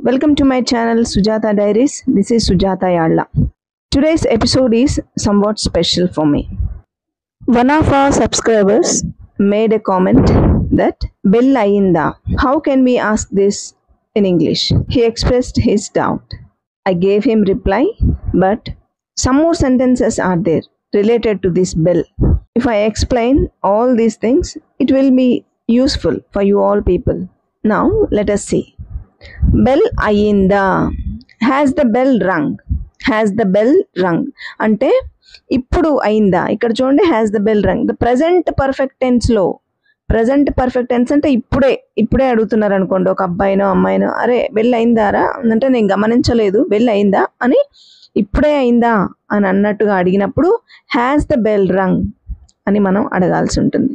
Welcome to my channel Sujata Diaries. This is Sujata Yalla. Today's episode is somewhat special for me. One of our subscribers made a comment that bell ayinda. How can we ask this in English? He expressed his doubt. I gave him reply, but some more sentences are there related to this bell. If I explain all these things, it will be useful for you all people. Now let us see. Bell ayinda. Has the bell rung? Has the bell rung అంటే ఇప్పుడు అయిందా. ఇక్కడ చూడండి has the bell rung. The present perfect tense లో present perfect tense అంటే ఇప్పుడే అడుగుతున్నారు అనుకోండి, ఒక అబ్బాయినో అమ్మాయినో, అరే బెల్ అయిందారా అంటే నేను గమనించలేదు, బెల్ అయిందా అని ఇప్పుడే అయిందా అని అన్నట్టుగా అడిగినప్పుడు హ్యాస్ ద బెల్ రంగ్ అని మనం అడగాల్సి ఉంటుంది.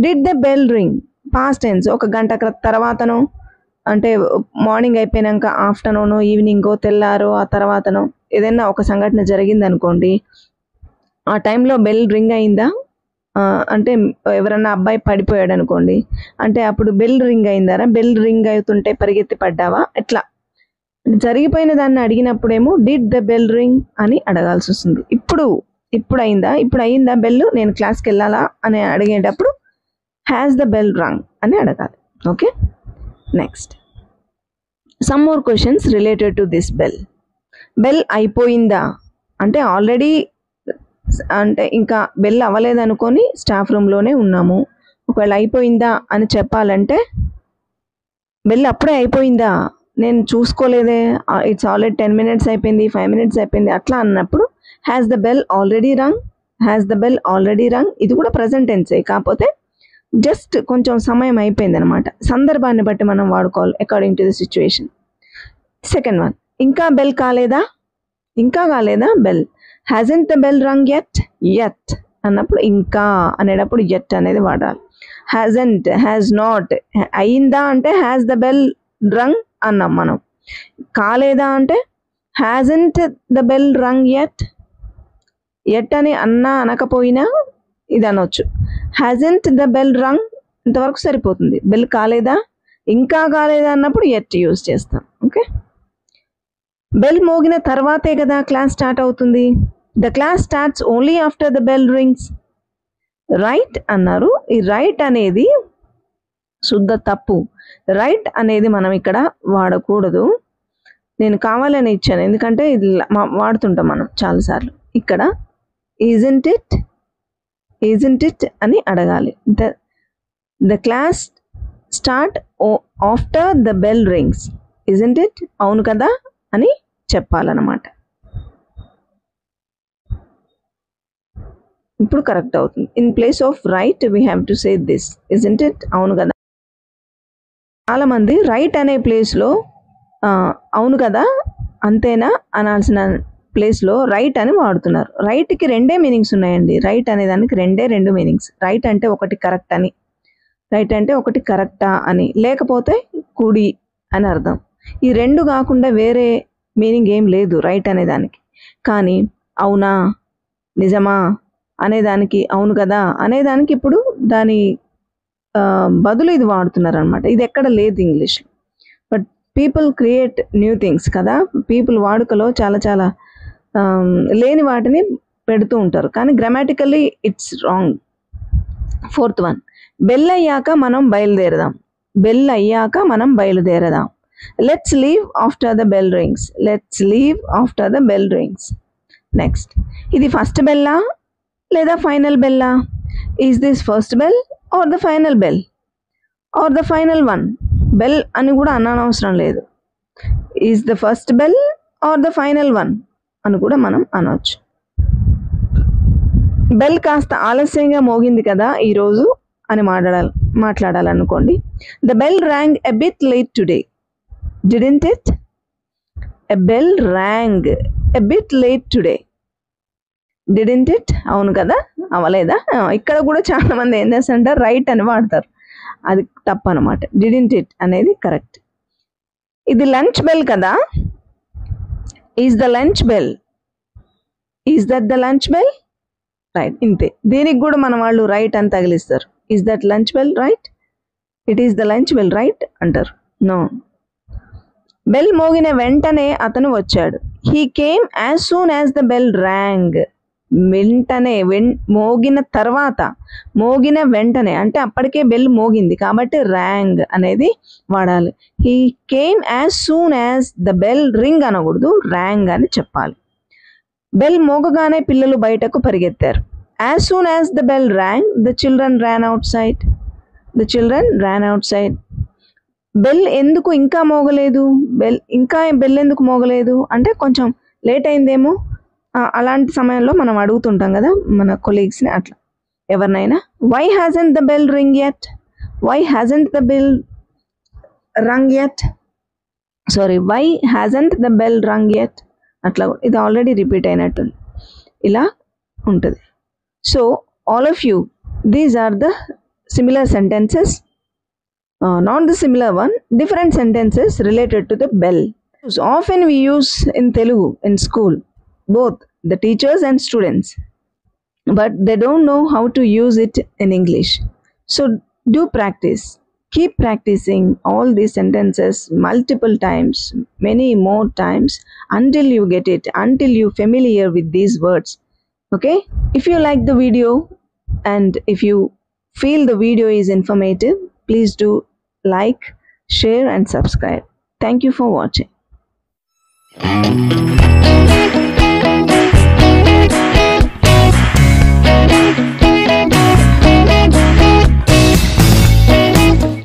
Did the bell ring past tense, ఒక గంట తర్వాతనో అంటే మార్నింగ్ అయిపోయినాక ఆఫ్టర్నూన్ ఈవినింగో తెల్లారో ఆ తర్వాతనో ఏదైనా ఒక సంఘటన జరిగింది అనుకోండి, ఆ టైంలో బెల్ రింగ్ అయిందా అంటే ఎవరన్నా అబ్బాయి పడిపోయాడు అనుకోండి, అంటే అప్పుడు బెల్ రింగ్ అయిందారా, బెల్ రింగ్ అవుతుంటే పరిగెత్తి పడ్డావా, ఎట్లా జరిగిపోయిన దాన్ని అడిగినప్పుడేమో డిడ్ ద బెల్ రింగ్ అని అడగాల్సి వస్తుంది. ఇప్పుడు అయిందా బెల్, నేను క్లాస్కి వెళ్ళాలా అని అడిగేటప్పుడు హ్యాస్ ద బెల్ రంగ్ అని అడగాలి. Okay, next some more questions related to this bell. Bell అయిపోయిందా అంటే ఆల్రెడీ అంటే ఇంకా బెల్ అవ్వలేదు అనుకొని స్టాఫ్ రూమ్లోనే ఉన్నాము. ఒకవేళ అయిపోయిందా అని చెప్పాలంటే బెల్ అప్పుడే అయిపోయిందా, నేను చూసుకోలేదే, ఇట్స్ ఆల్రెడీ 10 minutes అయిపోయింది, 5 minutes అయిపోయింది అట్లా అన్నప్పుడు has the bell already rung. Has the bell already rung ఇది కూడా ప్రజెంట్ టెన్సే, కాకపోతే జస్ట్ కొంచెం సమయం అయిపోయింది అనమాట. సందర్భాన్ని బట్టి మనం వాడుకోవాలి according to the situation. Second one, ఇంకా బెల్ కాలేదా bell. Hasn't the bell rung yet అన్నప్పుడు ఇంకా అనేటప్పుడు యట్ అనేది వాడాలి. హ్యాజంట్, హ్యాజ్ నాట్, అయిందా అంటే హ్యాజ్ ద బెల్ రంగ్ అన్నాం మనం. కాలేదా అంటే hasn't the bell rung yet అని అన్నా అనకపోయినా ఇది అనొచ్చు. హ్యాజంట్ ద బెల్ రంగ్ ఇంతవరకు సరిపోతుంది. బెల్ కాలేదా, ఇంకా కాలేదా అన్నప్పుడు యట్ యూజ్ చేస్తాం. ఓకే, బెల్ మోగిన తర్వాతే కదా క్లాస్ స్టార్ట్ అవుతుంది. The class starts only after the bell rings. Right అన్నారు. ఈ రైట్ అనేది శుద్ధ తప్పు. రైట్ అనేది మనం ఇక్కడ వాడకూడదు. నేను కావాలని ఇచ్చాను, ఎందుకంటే ఇది వాడుతుంటాం మనం చాలాసార్లు. ఇక్కడ isn't it అని అడగాలి. The class start after the bell rings. isn't it, అవును కదా అని చెప్పాలన్నమాట. ఇప్పుడు కరెక్ట్ అవుతుంది. In place of right we have to say this, isn't it, అవును కదా. చాలా మంది రైట్ అనే ప్లేస్లో అవును కదా అంతేనా అనాల్సిన ప్లేస్లో రైట్ అని వాడుతున్నారు. రైట్కి రెండే మీనింగ్స్ ఉన్నాయండి. రైట్ అనే దానికి రెండు మీనింగ్స్. రైట్ అంటే ఒకటి కరెక్ట్ అని, రైట్ అంటే ఒకటి కరెక్టా అని, లేకపోతే కుడి అని అర్థం. ఈ రెండు కాకుండా వేరే మీనింగ్ ఏం లేదు రైట్ అనేదానికి. కానీ అవునా, నిజమా అనేదానికి, అవును కదా అనేదానికి ఇప్పుడు దాని బదులు ఇది వాడుతున్నారు అనమాట. ఇది ఎక్కడ లేదు ఇంగ్లీష్లో. But people create new things కదా, పీపుల్ వాడుకలో చాలా లేని వాటిని పెడుతూ ఉంటారు, కానీ grammatically it's wrong. Fourth one, bell అయ్యాక మనం బయలుదేరదాం. బెల్ అయ్యాక మనం బయలుదేరదాం. Let's leave after the bell rings. Let's leave after the bell rings. Next, ఇది ఫస్ట్ బెల్లా లేదా ఫైనల్ బెల్లా. Is this first bell are the final bell are the final one. Bell అని కూడా అనవసరం లేదు. Is the first bell are the final one అని కూడా మనం అనవచ్చు. బెల్ కాస్త ఆలస్యంగా మోగింది కదా ఈరోజు అని మాట్లాడాలనుకోండి. The bell rang a bit late today. Didn't it. A bell rang a bit late today. Didn't it, అవును కదా, అవ్వలేదా. ఇక్కడ కూడా చాలా మంది ఏం చేస్తారంటారు, రైట్ అని వాడతారు. అది తప్పు అనమాట. డిడ్ంట్ ఇట్ అనేది కరెక్ట్. ఇది లంచ్ బెల్ కదా. Is the lunch bell. Is that the lunch bell. Right, ఇంతే. దీనికి కూడా మన వాళ్ళు రైట్ అని తగిలిస్తారు. Is that lunch bell right. It is the lunch bell right అంటారు. నో, బెల్ మోగిన వెంటనే అతను వచ్చాడు. He came as soon as the bell rang. వెంటనే మోగిన తర్వాత, మోగిన వెంటనే అంటే అప్పటికే బెల్ మోగింది కాబట్టి ర్యాంగ్ అనేది వాడాలి. He came as soon as the bell ring అనకూడదు, ర్యాంగ్ అని చెప్పాలి. బెల్ మోగగానే పిల్లలు బయటకు పరిగెత్తారు. As soon as the bell rang the children ran outside. The children ran outside. Bell ఎందుకు ఇంకా మోగలేదు, బెల్ ఎందుకు మోగలేదు అంటే కొంచెం లేట్ అయిందేమో, అలాంటి సమయంలో మనం అడుగుతుంటాం కదా మన కొలీగ్స్ని, అట్లా ఎవరినైనా. Why hasn't the bell ring yet, why hasn't the bell rung yet, sorry why hasn't the bell rung yet, అట్లా ఇది ఆల్రెడీ రిపీట్ అయినట్టుంది, ఇలా ఉంటుంది. So all of you, these are the similar sentences, not the similar one, different sentences related to the bell. So often we use in Telugu in school, both the teachers and students, but they don't know how to use it in English. So do practice, keep practicing all these sentences multiple times, many more times, until you get it, until you familiar with these words. Okay, if you like the video and if you feel the video is informative, please do like, share and subscribe. Thank you for watching.